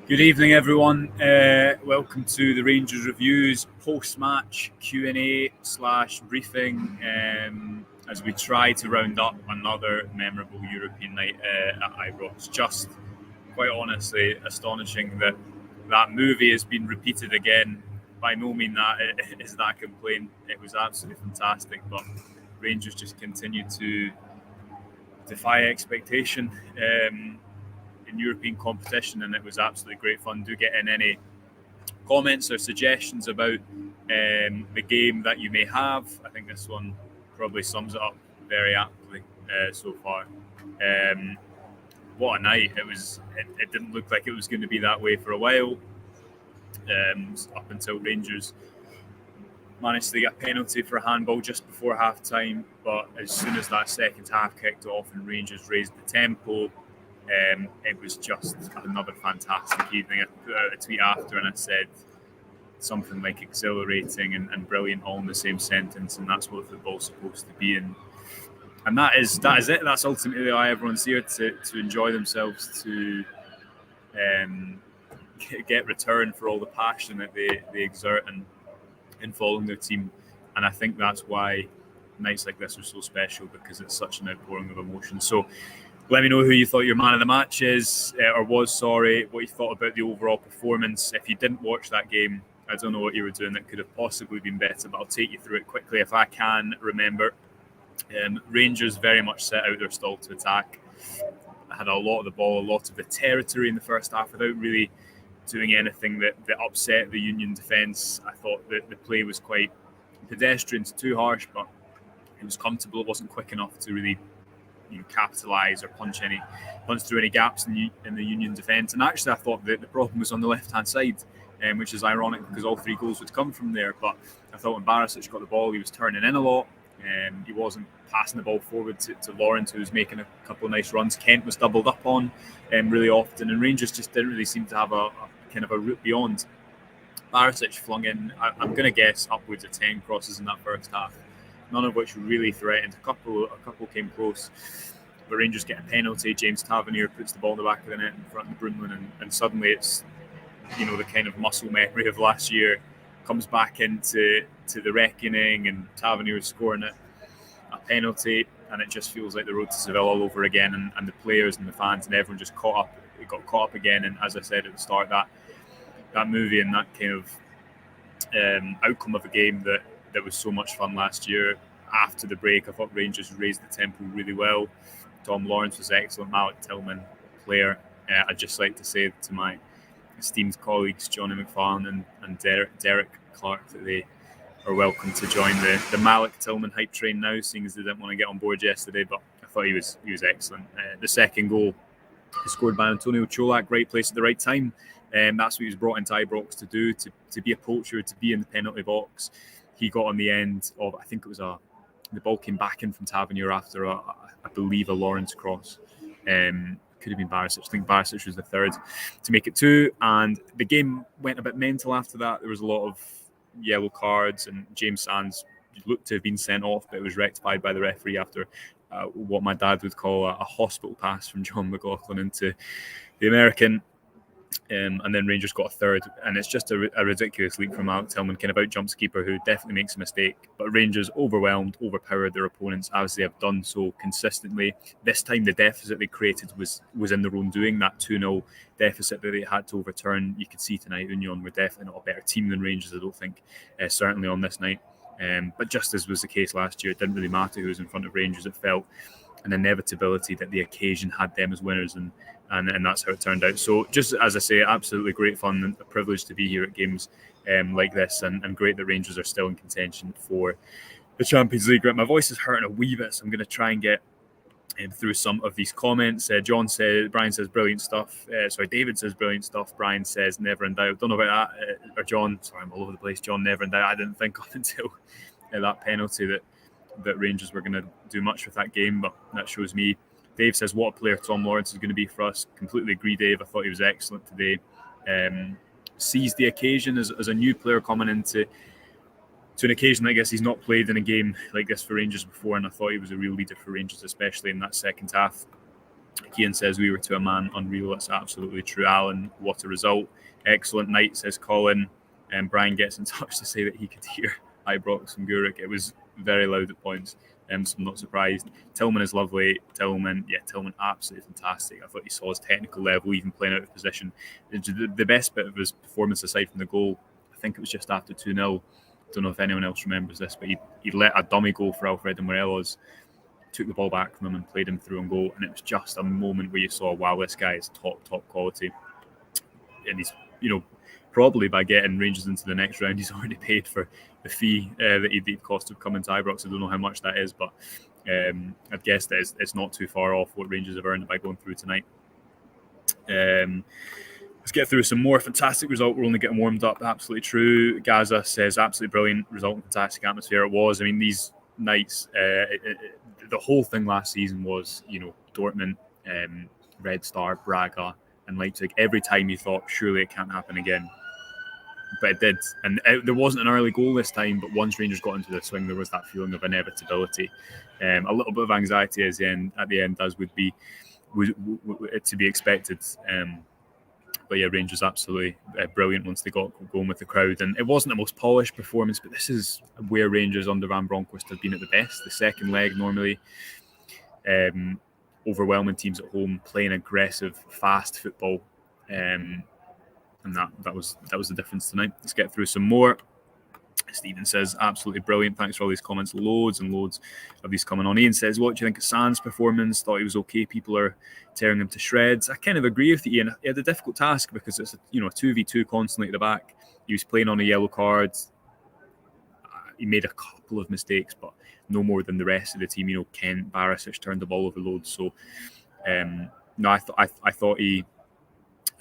Good evening, everyone. Welcome to the Rangers Reviews post-match Q&A/briefing as we try to round up another memorable European night at Ibrox. Just quite honestly astonishing that that movie has been repeated again. By no means is that a complaint. It was absolutely fantastic, but Rangers just continue to defy expectation. In European competition, and it was absolutely great fun. Do get in any comments or suggestions about the game that you may have. I think this one probably sums it up very aptly so far. What a night it was. It didn't look like it was going to be that way for a while, up until Rangers managed to get a penalty for a handball just before half time. But as soon as that second half kicked off and Rangers raised the tempo, it was just another fantastic evening. I put out a tweet after and I said something like exhilarating and brilliant all in the same sentence, and that's what football's supposed to be. And that is it. That's ultimately why everyone's here, to enjoy themselves, to get return for all the passion that they exert in following their team. And I think that's why nights like this are so special, because it's such an outpouring of emotion. So let me know who you thought your man of the match is, or was, sorry, what you thought about the overall performance. If you didn't watch that game, I don't know what you were doing that could have possibly been better, but I'll take you through it quickly if I can remember. Rangers very much set out their stall to attack. Had a lot of the ball, a lot of the territory in the first half without really doing anything that upset the Union defence. I thought that the play was quite pedestrian, too harsh, but it was comfortable. It wasn't quick enough to really capitalise or punch through any gaps in the Union defence. And actually, I thought that the problem was on the left-hand side, which is ironic because all three goals would come from there. But I thought when Barisic got the ball, he was turning in a lot. He wasn't passing the ball forward to Lawrence, who was making a couple of nice runs. Kent was doubled up on really often, and Rangers just didn't really seem to have a kind of a route beyond. Barisic flung in, I'm going to guess, upwards of 10 crosses in that first half, none of which really threatened. A couple came close, but Rangers get a penalty. James Tavernier puts the ball in the back of the net in front of Brunlin, and suddenly it's the kind of muscle memory of last year comes back into the reckoning, and Tavernier is scoring a penalty, and it just feels like the road to Seville all over again, and the players and the fans and everyone just got caught up again. And as I said at the start, that movie and that kind of outcome of a game that was so much fun last year. After the break, I thought Rangers raised the tempo really well. Tom Lawrence was excellent. Malik Tillman, player. I'd just like to say to my esteemed colleagues, Johnny McFarlane and Derek Clark, that they are welcome to join the Malik Tillman hype train now, seeing as they didn't want to get on board yesterday. But I thought he was excellent. The second goal is scored by Antonio Cholak, right place at the right time. That's what he was brought into Ibrox to do, to be a poacher, to be in the penalty box. He got on the end of, I think it was the ball came back in from Tavernier after I believe a Lawrence cross. Could have been Barisic. I think Barisic was the third to make it 2. And the game went a bit mental after that. There was a lot of yellow cards, and James Sands looked to have been sent off, but it was rectified by the referee after what my dad would call a hospital pass from John McLaughlin into the American. And then Rangers got a third, and it's just a ridiculous leap from Malik Tillman, kind of out-jumps keeper who definitely makes a mistake. But Rangers overpowered their opponents as they have done so consistently. This time the deficit they created was in their own doing. That 2-0 deficit that they had to overturn. You could see tonight Union were definitely not a better team than Rangers, I don't think, certainly on this night. But just as was the case last year, it didn't really matter who was in front of Rangers. It felt an inevitability that the occasion had them as winners, and that's how it turned out. So just as I say, absolutely great fun and a privilege to be here at games like this, and great that Rangers are still in contention for the Champions League. My voice is hurting a wee bit, so I'm going to try and get through some of these comments. Brian says brilliant stuff. David says brilliant stuff. Brian says never in doubt. Don't know about that. Or John, sorry, I'm all over the place. John, never in doubt. I didn't think of until that penalty that Rangers were going to do much with that game, but that shows me. Dave says, what a player Tom Lawrence is going to be for us. Completely agree, Dave. I thought he was excellent today. Seized the occasion as a new player coming into an occasion. I guess he's not played in a game like this for Rangers before, and I thought he was a real leader for Rangers, especially in that second half. Kean says, we were to a man unreal. That's absolutely true. Alan, what a result. Excellent night, says Colin. And Brian gets in touch to say that he could hear Ibrox and Guruk. It was very loud at points, so I'm not surprised. Tillman is lovely. Tillman absolutely fantastic. I thought he saw his technical level, even playing out of position. The best bit of his performance, aside from the goal, I think it was just after 2-0. I don't know if anyone else remembers this, but he let a dummy goal for Alfredo Morelos, took the ball back from him and played him through on goal. And it was just a moment where you saw, wow, this guy is top quality. And he's, probably by getting Rangers into the next round, he's already paid for the fee that he'd cost of coming to Ibrox. I don't know how much that is, but I'd guess that it's not too far off what Rangers have earned by going through tonight. Let's get through some more. Fantastic result. We're only getting warmed up. Absolutely true. Gaza says, absolutely brilliant result. Fantastic atmosphere it was. I mean, these nights, the whole thing last season was, Dortmund, Red Star, Braga, and Leipzig. Every time you thought, surely it can't happen again. But it did. And there wasn't an early goal this time, but once Rangers got into the swing, there was that feeling of inevitability. A little bit of anxiety at the end, as would be to be expected. But yeah, Rangers absolutely brilliant once they got going with the crowd. And it wasn't the most polished performance, but this is where Rangers under Van Bronckhorst have been at the best. The second leg, normally overwhelming teams at home, playing aggressive, fast football. And that was the difference tonight. Let's get through some more. Stephen says, absolutely brilliant. Thanks for all these comments. Loads and loads of these coming on. Ian says, what do you think of Sands' performance? Thought he was okay. People are tearing him to shreds. I kind of agree with you, Ian. He had a difficult task because it's a 2v2 constantly at the back. He was playing on a yellow card. He made a couple of mistakes, but no more than the rest of the team. Kent, Barisic turned the ball over loads. So, I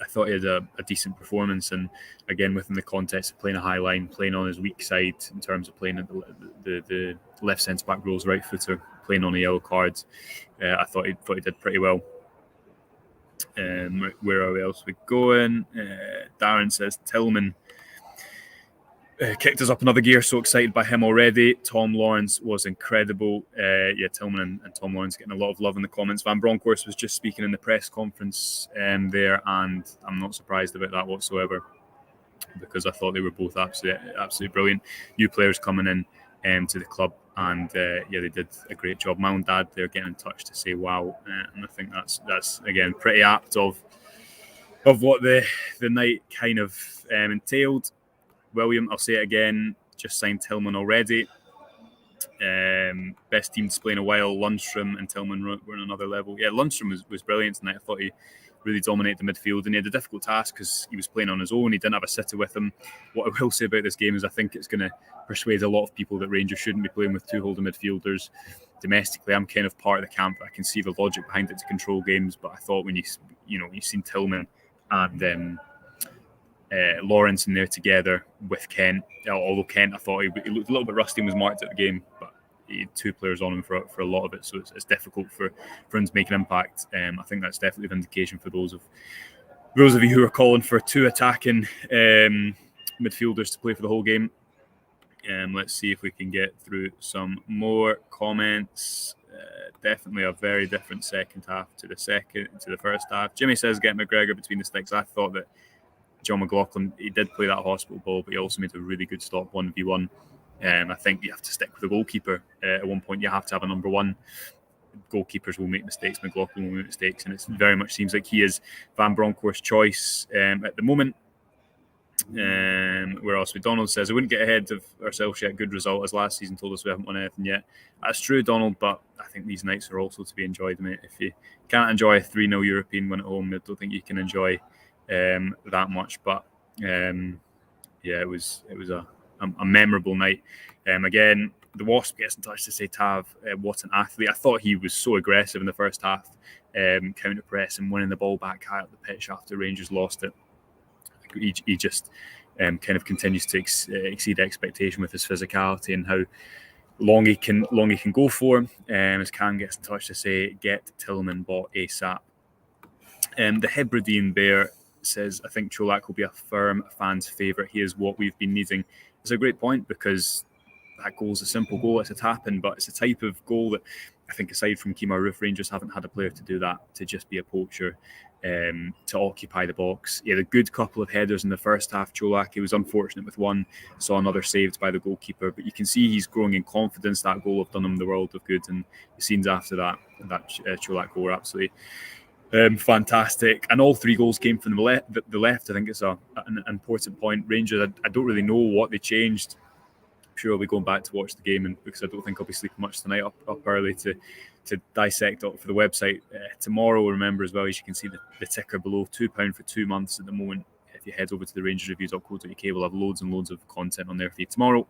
thought he had a decent performance, and again within the context of playing a high line, playing on his weak side in terms of playing at the left centre back role's right footer, playing on a yellow card. I thought he did pretty well. Where are we else we going? Darren says Tillman kicked us up another gear. So excited by him already. Tom Lawrence was incredible. Tillman and Tom Lawrence getting a lot of love in the comments. Van Bronckhorst was just speaking in the press conference there, and I'm not surprised about that whatsoever, because I thought they were both absolutely brilliant. New players coming in to the club, and they did a great job. My own dad, they're getting in touch to say wow, and I think that's again pretty apt of what the night kind of entailed. William, I'll say it again, just signed Tillman already. Best team display in a while. Lundstrom and Tillman were on another level. Yeah, Lundstrom was brilliant tonight. I thought he really dominated the midfield, and he had a difficult task because he was playing on his own. He didn't have a sitter with him. What I will say about this game is I think it's going to persuade a lot of people that Rangers shouldn't be playing with two holding midfielders. Domestically, I'm kind of part of the camp. I can see the logic behind it to control games, but I thought when you've seen Tillman and Lawrence in there together with Kent, although Kent, I thought he looked a little bit rusty and was marked at the game, but he had two players on him for a lot of it, so it's difficult for him to make an impact. I think that's definitely a vindication for those of you who are calling for two attacking midfielders to play for the whole game. Let's see if we can get through some more comments. Definitely a very different second half to the first half. Jimmy says, get McGregor between the sticks. I thought that John McLaughlin, he did play that hospital ball, but he also made a really good stop 1v1. I think you have to stick with the goalkeeper. At one point, you have to have a number one. Goalkeepers will make mistakes. McLaughlin will make mistakes, and it very much seems like he is Van Bronckhorst's choice at the moment. Where else? Donald says, I wouldn't get ahead of ourselves yet. Good result, as last season told us we haven't won anything yet. That's true, Donald, but I think these nights are also to be enjoyed, mate. If you can't enjoy a 3-0 European win at home, I don't think you can enjoy that much. But it was a memorable night. Again, the Wasp gets in touch to say, Tav, what an athlete. I thought he was so aggressive in the first half, counter press and winning the ball back high up the pitch after Rangers lost it. He just kind of continues to exceed expectation with his physicality and how long he can go for. As Can gets in touch to say, get Tillman bought ASAP. The Hebridean Bear says, I think Cholak will be a firm fan's favourite. He is what we've been needing. It's a great point, because that goal is a simple goal. It's a tap-in, but it's a type of goal that I think aside from Kemar Roof, Rangers haven't had a player to do that, to just be a poacher, to occupy the box. He had a good couple of headers in the first half, Čolak. He was unfortunate with one, saw another saved by the goalkeeper, but you can see he's growing in confidence. That goal have done him the world of good, and the scenes after that Čolak goal were absolutely fantastic. And all 3 goals came from the left. I think it's an important point. Rangers, I don't really know what they changed. I'm sure I'll be going back to watch the game, and because I don't think I'll be sleeping much tonight, up early to dissect it for the website tomorrow. Remember as well, as you can see the ticker below, £2 for 2 months at the moment. If you head over to the rangersreview.co.uk, we'll have loads and loads of content on there for you tomorrow.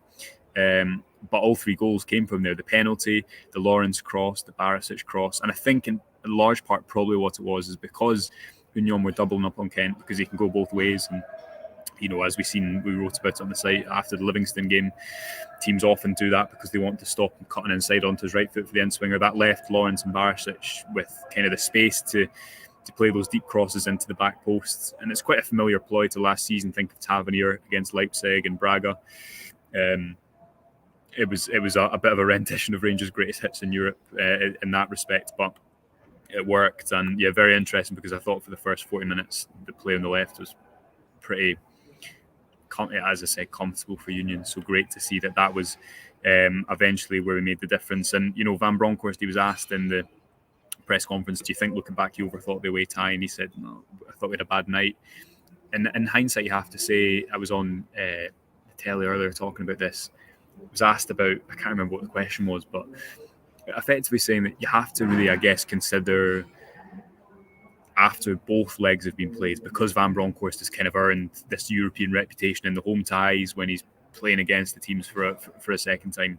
But all 3 goals came from there: the penalty, the Lawrence cross, the Barisic cross. And I think in large part probably what it was is because Union were doubling up on Kent, because he can go both ways. And as we wrote about it on the site after the Livingston game, teams often do that because they want to stop him cutting inside onto his right foot for the end swinger. That left Lawrence and Barisic with kind of the space to play those deep crosses into the back posts. And it's quite a familiar ploy to last season. Think of Tavernier against Leipzig and Braga. It was a bit of a rendition of Rangers' greatest hits in Europe in that respect, but it worked. And yeah, very interesting, because I thought for the first 40 minutes the play on the left was pretty, as I said, comfortable for Union. So great to see that was eventually where we made the difference. And Van Bronckhorst, he was asked in the press conference, do you think looking back you overthought the away tie? And he said, no, I thought we had a bad night. And in hindsight, you have to say, I was on the telly earlier talking about this. I was asked about, I can't remember what the question was, but effectively saying that you have to really, I guess, consider, after both legs have been played, because Van Bronckhorst has kind of earned this European reputation in the home ties when he's playing against the teams for a second time,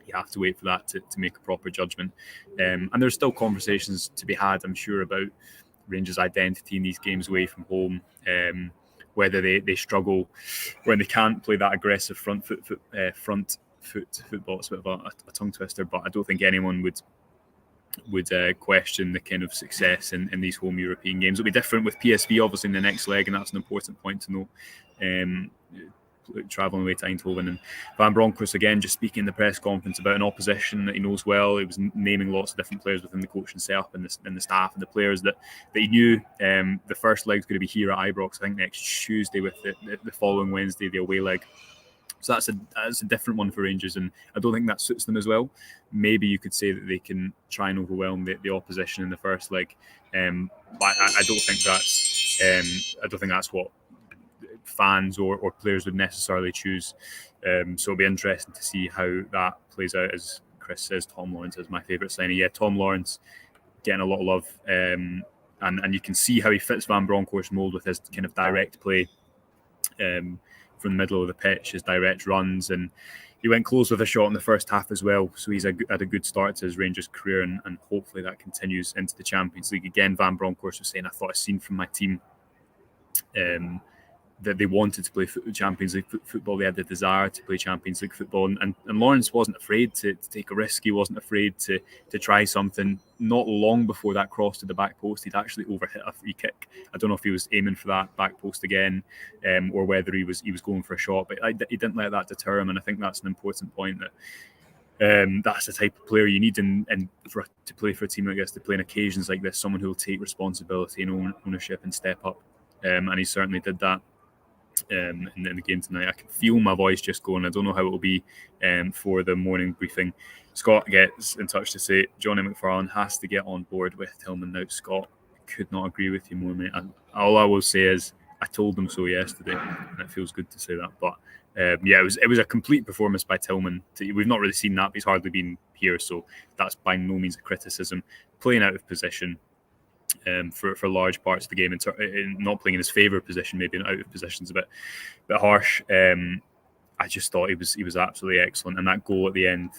you have to wait for that to make a proper judgment. And there's still conversations to be had, I'm sure, about Rangers' identity in these games away from home, whether they struggle when they can't play that aggressive front foot football. It's a bit of a tongue twister, but I don't think anyone would question the kind of success in these home European games. It'll be different with PSV, obviously, in the next leg, and that's an important point to note. Travelling away to Eindhoven. And Van Bronckhorst, again, just speaking in the press conference about an opposition that he knows well. He was naming lots of different players within the coaching setup and the staff and the players that he knew. The first leg's going to be here at Ibrox, I think, next Tuesday, with the following Wednesday, the away leg. So that's a different one for Rangers, and I don't think that suits them as well. Maybe you could say that they can try and overwhelm the opposition in the first leg, but I don't think that's what fans or players would necessarily choose. So it'll be interesting to see how that plays out. As Chris says, Tom Lawrence is my favourite signing. Yeah, Tom Lawrence getting a lot of love, and you can see how he fits Van Bronckhorst's mould with his kind of direct play. From the middle of the pitch, his direct runs, and he went close with a shot in the first half as well. So he's had a good start to his Rangers career, and hopefully that continues into the Champions League. Again, Van Bronckhorst was saying, I thought I seen from my team that they wanted to play Champions League football. They had the desire to play Champions League football, and Lawrence wasn't afraid to take a risk. He wasn't afraid to try something. Not long before that cross to the back post, he'd actually overhit a free kick. I don't know if he was aiming for that back post again, or whether he was going for a shot, but he didn't let that deter him. And I think that's an important point, that that's the type of player you need to play for a team like this, to play on occasions like this, someone who will take responsibility and ownership and step up. And he certainly did that. In the game tonight. I can feel my voice just going. I don't know how it will be for the morning briefing. Scott gets in touch to say Johnny McFarlane has to get on board with Tillman now. Scott, could not agree with you more, mate. All I will say is I told them so yesterday, and it feels good to say that. But it was a complete performance by Tillman. We've not really seen that, but he's hardly been here, so that's by no means a criticism. Playing out of position, for large parts of the game, and not playing in his favourite position, maybe out of position's a bit harsh. I just thought he was absolutely excellent, and that goal at the end,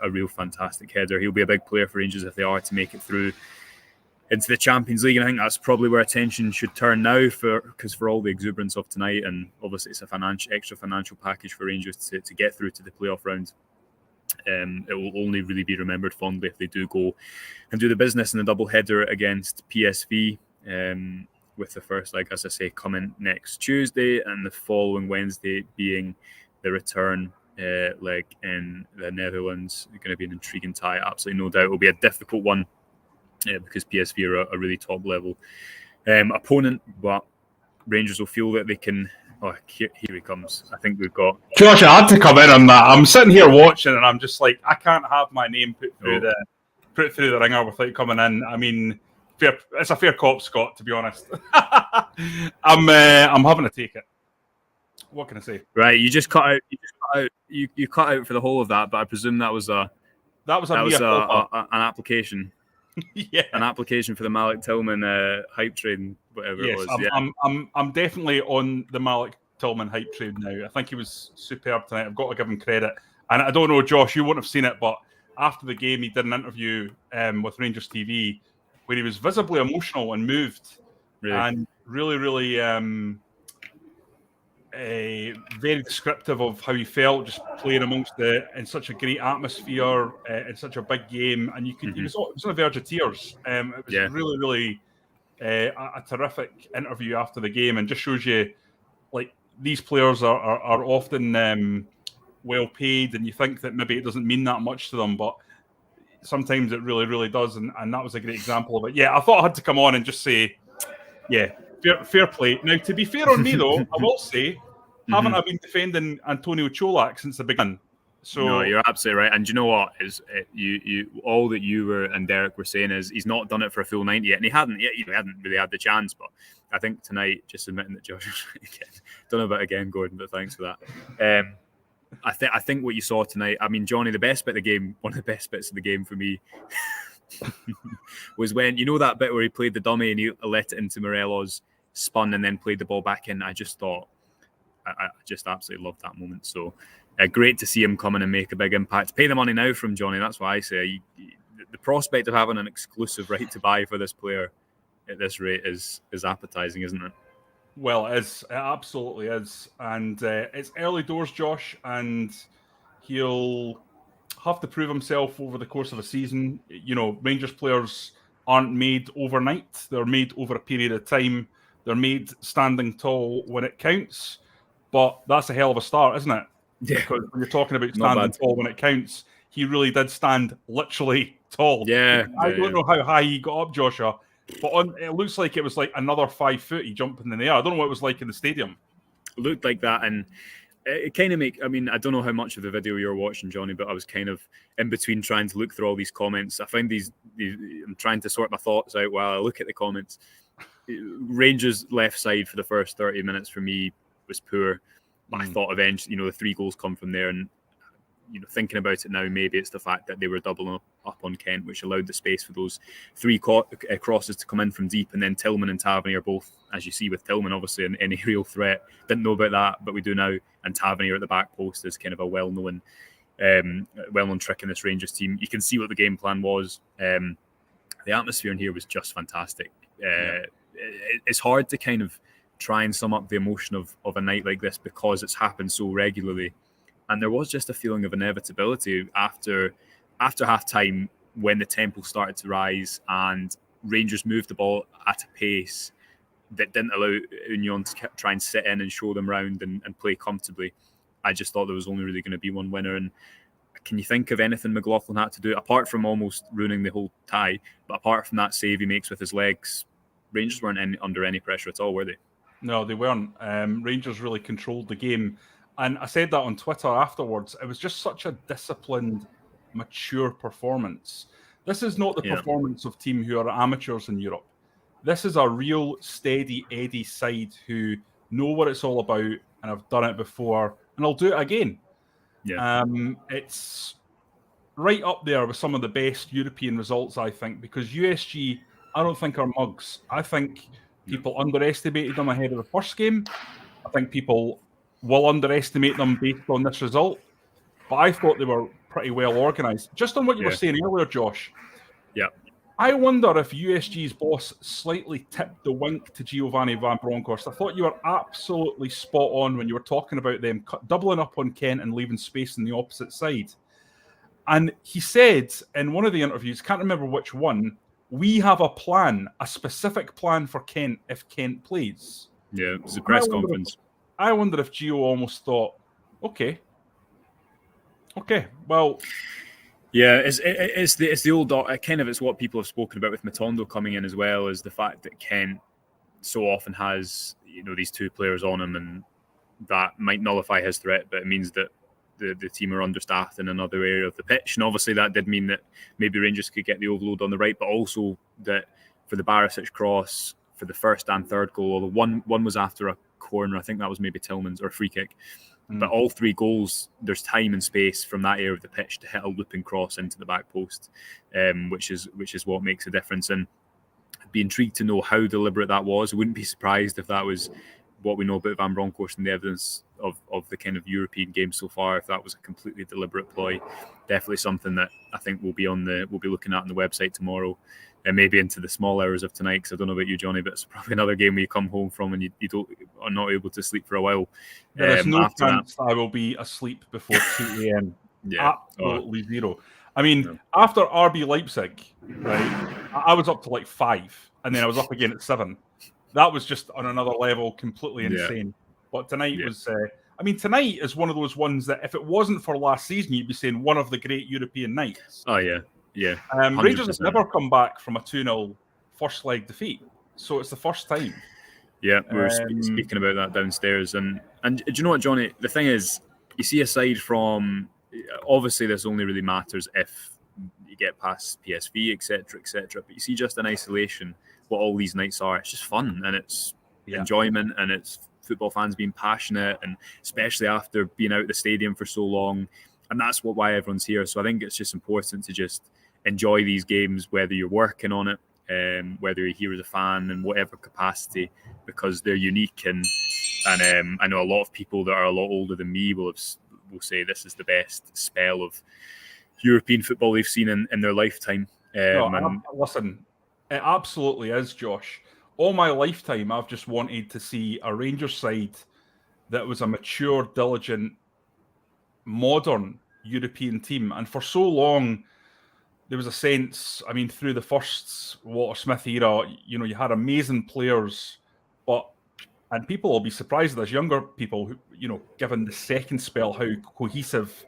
a real fantastic header. He'll be a big player for Rangers if they are to make it through into the Champions League, and I think that's probably where attention should turn now, because for all the exuberance of tonight, and obviously it's a extra financial package for Rangers to get through to the playoff round. It will only really be remembered fondly if they do go and do the business in the double header against PSV, with the first leg, as I say, coming next Tuesday, and the following Wednesday being the return leg in the Netherlands. It's going to be an intriguing tie, absolutely no doubt. It'll be a difficult one because PSV are a really top level opponent, but Rangers will feel that they can. Oh, here he comes. I think we've got Josh. I had to come in on that. I'm sitting here watching, and I'm just like, I can't have my name put through the ringer without coming in. I mean, it's a fair cop, Scott. To be honest, I'm having to take it. What can I say? Right, you cut out for the whole of that, but I presume that was an application. Yeah, an application for the Malik Tillman hype train, whatever it was. I'm definitely on the Malik Tillman hype train now. I think he was superb tonight. I've got to give him credit. And I don't know, Josh, you wouldn't have seen it, but after the game, he did an interview with Rangers TV where he was visibly emotional and moved, and really very descriptive of how he felt just playing amongst in such a great atmosphere in such a big game, and you could he was on the verge of tears. It was really a terrific interview after the game, and just shows you like these players are often well paid, and you think that maybe it doesn't mean that much to them, but sometimes it really does, and that was a great example of it. I thought I had to come on and just say fair play. Now, to be fair on me, though, I will say, haven't I been defending Antonio Cholak since the beginning? So no, you're absolutely right. And you know what? You all that you were and Derek were saying is he's not done it for a full 90 yet, and he hadn't really had the chance. But I think tonight, just admitting that Josh was right again. Don't know about again, Gordon, but thanks for that. I think what you saw tonight. I mean, Johnny, the best bit of the game, one of the best bits of the game for me. was when, you know, that bit where he played the dummy and he let it into Morelos, spun and then played the ball back in. I just thought, I just absolutely loved that moment. So great to see him come in and make a big impact. Pay the money now from Johnny. That's why I say the prospect of having an exclusive right to buy for this player at this rate is appetizing, isn't it? Well, it is. It absolutely is. And it's early doors, Josh, and he'll have to prove himself over the course of a season. You know, Rangers players aren't made overnight. They're made over a period of time. They're made standing tall when it counts. But that's a hell of a start, isn't it? Yeah. Because when you're talking about standing tall when it counts, he really did stand literally tall. Yeah. I don't know how high he got up, Joshua, but it looks like it was like another 5 foot he jumped in the air. I don't know what it was like in the stadium. It looked like that, and it kind of I mean, I don't know how much of the video you're watching, Johnny, but I was kind of in between trying to look through all these comments. I find these I'm trying to sort my thoughts out while I look at the comments. Rangers left side for the first 30 minutes for me was poor, but I thought eventually, you know, the 3 goals come from there, and you know, thinking about it now, maybe it's the fact that they were doubling up on Kent, which allowed the space for those 3 crosses to come in from deep, and then Tillman and Tavernier are both, as you see with Tillman, obviously an aerial threat. Didn't know about that, but we do now. And Tavernier at the back post is kind of a well-known trick in this Rangers team. You can see what the game plan was. The atmosphere in here was just fantastic. It's hard to kind of try and sum up the emotion of a night like this because it's happened so regularly. And there was just a feeling of inevitability after half-time when the tempo started to rise and Rangers moved the ball at a pace that didn't allow Union to try and sit in and show them round and play comfortably. I just thought there was only really going to be one winner. And can you think of anything McLaughlin had to do, apart from almost ruining the whole tie, but apart from that save he makes with his legs, Rangers weren't under any pressure at all, were they? No, they weren't. Rangers really controlled the game. And I said that on Twitter afterwards. It was just such a disciplined, mature performance. This is not the performance of team who are amateurs in Europe. This is a real steady Eddie side who know what it's all about and have done it before, and I'll do it again. Yeah. It's right up there with some of the best European results, I think, because USG, I don't think are mugs. I think people underestimated them ahead of the first game. I think people will underestimate them based on this result. But I thought they were pretty well organised. Just on what you were saying earlier, Josh. Yeah. I wonder if USG's boss slightly tipped the wink to Giovanni Van Bronckhorst. I thought you were absolutely spot on when you were talking about them doubling up on Kent and leaving space on the opposite side. And he said in one of the interviews, can't remember which one, we have a plan, a specific plan for Kent if Kent plays. Yeah, it was a press conference. I wonder if Gio almost thought, okay, Okay, well, yeah, it's the old kind of, it's what people have spoken about with Matondo coming in as well, is the fact that Kent so often has these two players on him, and that might nullify his threat, but it means that the team are understaffed in another area of the pitch. And obviously that did mean that maybe Rangers could get the overload on the right, but also that for the Barisic cross, for the first and third goal, although one was after a corner, I think that was maybe Tillman's, or a free kick. But all three goals, there's time and space from that area of the pitch to hit a looping cross into the back post, which is what makes a difference. And I'd be intrigued to know how deliberate that was. I wouldn't be surprised if that was what we know about Van Bronckhorst and the evidence of the kind of European game so far, if that was a completely deliberate ploy. Definitely something that I think we'll be looking at on the website tomorrow, and maybe into the small hours of tonight, because I don't know about you, Johnny, but it's probably another game where you come home from and you are not able to sleep for a while. There is no chance I will be asleep before 2 a.m. Yeah. Absolutely zero. I mean, after RB Leipzig, right, I was up to like 5, and then I was up again at 7. That was just on another level, completely insane. But tonight was... tonight is one of those ones that if it wasn't for last season, you'd be saying one of the great European nights. Oh, yeah. Yeah. Rangers have never come back from a 2-0 first leg defeat. So it's the first time. Yeah, we were speaking about that downstairs. And do you know what, Johnny? The thing is, you see, aside from... Obviously, this only really matters if you get past PSV, etc., etc. But you see, just in isolation, what all these nights are. It's just fun, and it's enjoyment, and it's football fans being passionate, and especially after being out of the stadium for so long. And that's why everyone's here. So I think it's just important to just enjoy these games, whether you're working on it, whether you're here as a fan in whatever capacity, because they're unique. And I know a lot of people that are a lot older than me will say this is the best spell of European football they've seen in their lifetime. Listen, it absolutely is, Josh. All my lifetime, I've just wanted to see a Rangers side that was a mature, diligent, modern European team. And for so long, there was a sense, through the first Walter Smith era, you had amazing players, and people will be surprised as younger people, who, given the second spell, how cohesive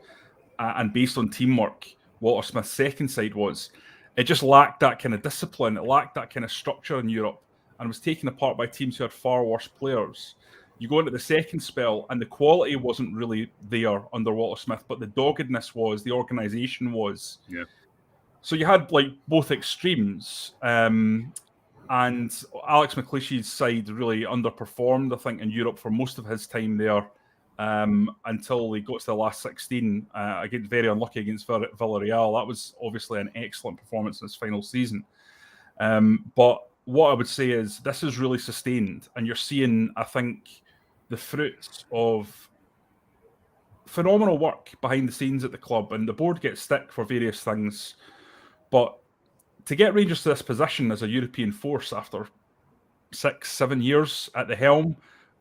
and based on teamwork Walter Smith's second side was. It just lacked that kind of discipline. It lacked that kind of structure in Europe, and was taken apart by teams who had far worse players. You go into the second spell, and the quality wasn't really there under Walter Smith, but the doggedness was, the organisation was. Yeah. So you had both extremes. And Alex McLeish's side really underperformed, I think, in Europe for most of his time there, until he got to the last 16. Very unlucky against Villarreal. That was obviously an excellent performance in his final season. But what I would say is this is really sustained, and you're seeing, I think, the fruits of phenomenal work behind the scenes at the club, and the board gets stick for various things. But to get Rangers to this position as a European force after 6-7 years at the helm,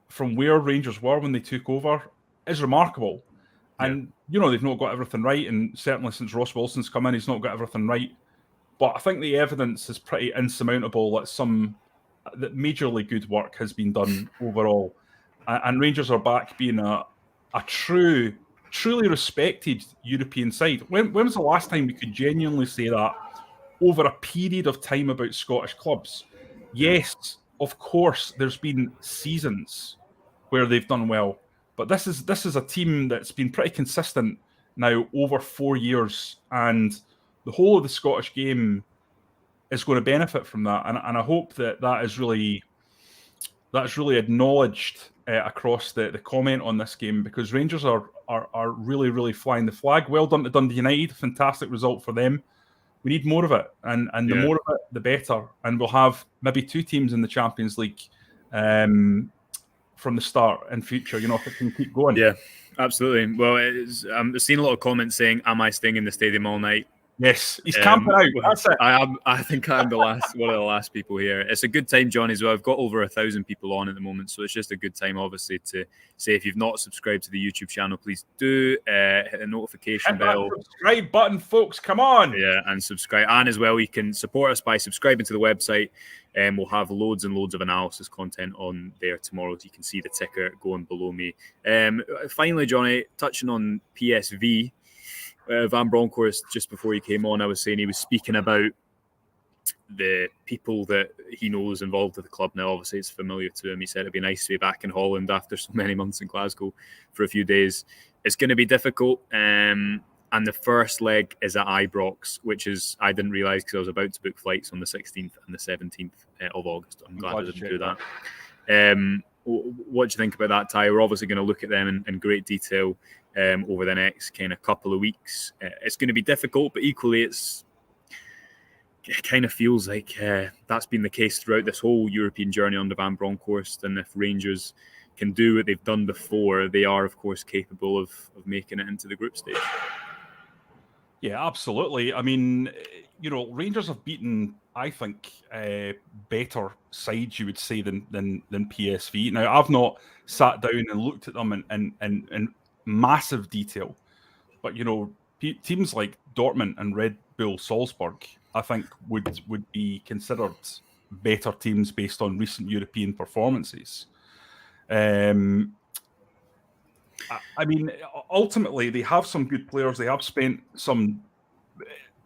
from where Rangers were when they took over, is remarkable. And, they've not got everything right. And certainly since Ross Wilson's come in, he's not got everything right. But I think the evidence is pretty insurmountable that majorly good work has been done overall. And Rangers are back being a truly respected European side. When was the last time we could genuinely say that over a period of time about Scottish clubs? Yes, of course, there's been seasons where they've done well, but this is a team that's been pretty consistent now over 4 years, and the whole of the Scottish game is going to benefit from that. And I hope that is really acknowledged across the comment on this game, because Rangers are really, really flying the flag. Well done to Dundee United, fantastic result for them. We need more of it, and the more of it, the better. And we'll have maybe 2 teams in the Champions League from the start in future, if it can keep going. Yeah, absolutely. Well, I've seen a lot of comments saying, am I staying in the stadium all night? Yes, he's camping out. That's it. I think I'm one of the last people here. It's a good time, John, as well. I've got over 1,000 people on at the moment, so it's just a good time, obviously, to say if you've not subscribed to the YouTube channel, please do hit the notification bell. That subscribe button, folks. Come on. Yeah, and subscribe. And as well, you can support us by subscribing to the website. We'll have loads and loads of analysis content on there tomorrow. So you can see the ticker going below me. Finally, Johnny, touching on PSV. Van Bronckhorst, just before he came on, I was saying he was speaking about the people that he knows involved with the club now. Obviously, it's familiar to him. He said it'd be nice to be back in Holland after so many months in Glasgow for a few days. It's going to be difficult. And the first leg is at Ibrox, which is, I didn't realise because I was about to book flights on the 16th and the 17th of August. I'm glad I didn't do that. What do you think about that, Ty? We're obviously going to look at them in great detail over the next kind of couple of weeks. It's going to be difficult, but equally it kind of feels like that's been the case throughout this whole European journey under Van Bronckhorst. And if Rangers can do what they've done before, they are, of course, capable of making it into the group stage. Yeah, absolutely. I mean, Rangers have beaten, I think, better sides, you would say, than PSV. Now, I've not sat down and looked at them in massive detail, but teams like Dortmund and Red Bull Salzburg, I think, would be considered better teams based on recent European performances. I mean, ultimately, they have some good players. They have spent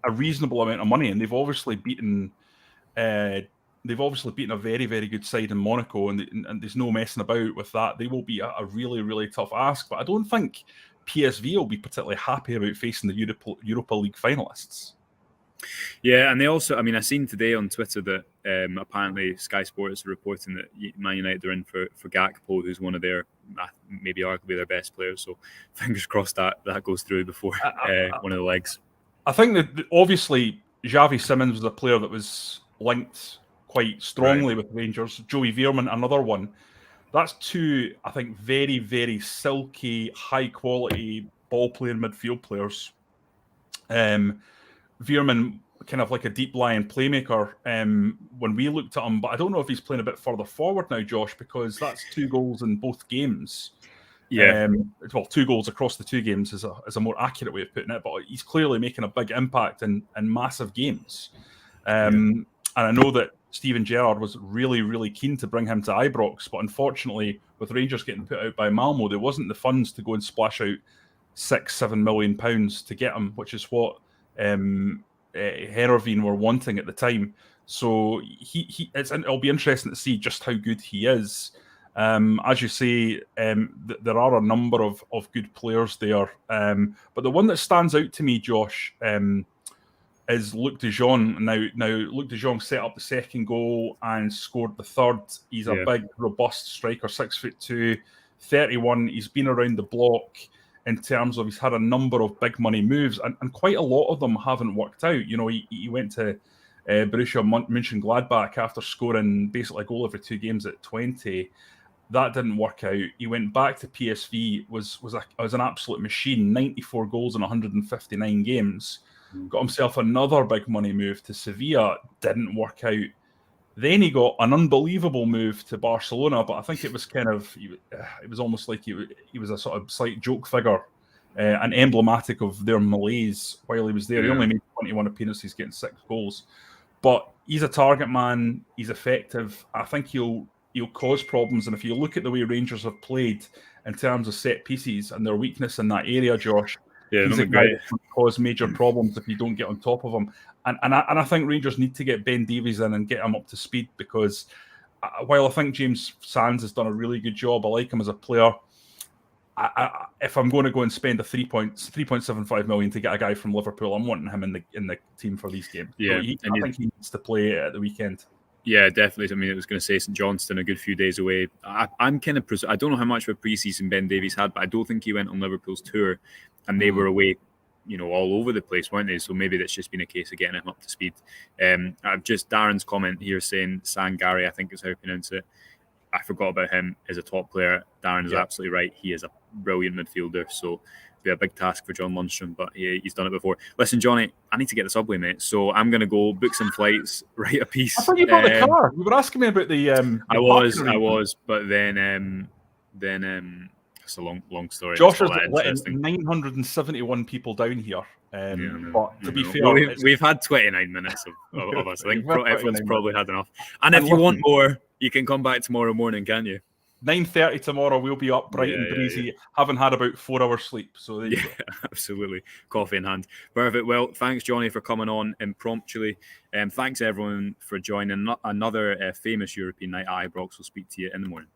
a reasonable amount of money, and they've obviously beaten a very, very good side in Monaco, and there's no messing about with that. They will be a really, really tough ask, but I don't think PSV will be particularly happy about facing the Europa League finalists. Yeah, and they also, I mean, I seen today on Twitter that apparently Sky Sports are reporting that Man United are in for Gakpo, who's one of their, maybe arguably their best players. So fingers crossed that goes through before one of the legs. I think that obviously Xavi Simons was a player that was linked quite strongly with Rangers. Joey Veerman, another one. That's two, I think, very, very silky, high-quality ball-playing midfield players. Veerman, kind of like a deep-lying playmaker when we looked at him, but I don't know if he's playing a bit further forward now, Josh, because that's 2 goals in both games. Yeah. Well, 2 goals across the 2 games is a more accurate way of putting it, but he's clearly making a big impact in massive games. And I know that Steven Gerrard was really, really keen to bring him to Ibrox, but unfortunately, with Rangers getting put out by Malmo, there wasn't the funds to go and splash out £6-7 million to get him, which is what Heerenveen were wanting at the time. So it'll be interesting to see just how good he is. As you say, there are a number of good players there. But the one that stands out to me, Josh, is Luc de Jong. Now Luc de Jong set up the second goal and scored the third. He's a big, robust striker, 6'2", 31. He's been around the block in terms of he's had a number of big money moves, and quite a lot of them haven't worked out. He went to Borussia Mönchengladbach after scoring basically a goal every 2 games at 20. That didn't work out. He went back to PSV, was an absolute machine, 94 goals in 159 games. Got himself another big money move to Sevilla, didn't work out. Then he got an unbelievable move to Barcelona, but I think it was it was almost like he was a sort of slight joke figure and emblematic of their malaise while he was there. He only made 21 appearances, getting 6 goals. But he's a target man. He's effective. I think he'll cause problems. And if you look at the way Rangers have played in terms of set pieces and their weakness in that area, Josh, he's a guy that can cause major problems if you don't get on top of him. And I think Rangers need to get Ben Davies in and get him up to speed, because while I think James Sands has done a really good job, I like him as a player. If I'm going to go and spend a 3.75 million to get a guy from Liverpool, I'm wanting him in the team for these games. Yeah, so I think he needs to play at the weekend. Yeah, definitely. I mean, I was going to say St Johnstone, a good few days away. I'm kind of I don't know how much of a pre-season Ben Davies had, but I don't think he went on Liverpool's tour, and they were away, all over the place, weren't they? So maybe that's just been a case of getting him up to speed. I've just Darren's comment here saying Sangare, I think is how you pronounce it. I forgot about him as a top player. Darren is absolutely right. He is a brilliant midfielder. So it'll be a big task for John Lundstrom, but he's done it before. Listen, Johnny, I need to get the subway, mate. So I'm going to go book some flights, write a piece. I thought you bought the car. You were asking me about the. I was, but then it's a long story. Josh has letting 971 people down here. But to be fair, we've had 29 minutes of us. I think everyone's probably had enough. And if you want more, you can come back tomorrow morning, can you? 9:30 tomorrow, we'll be up bright and breezy, having had about 4 hours sleep. So there you go. Absolutely. Coffee in hand. Perfect. Well, thanks, Johnny, for coming on impromptu. Thanks, everyone, for joining another famous European night at Ibrox. We'll speak to you in the morning.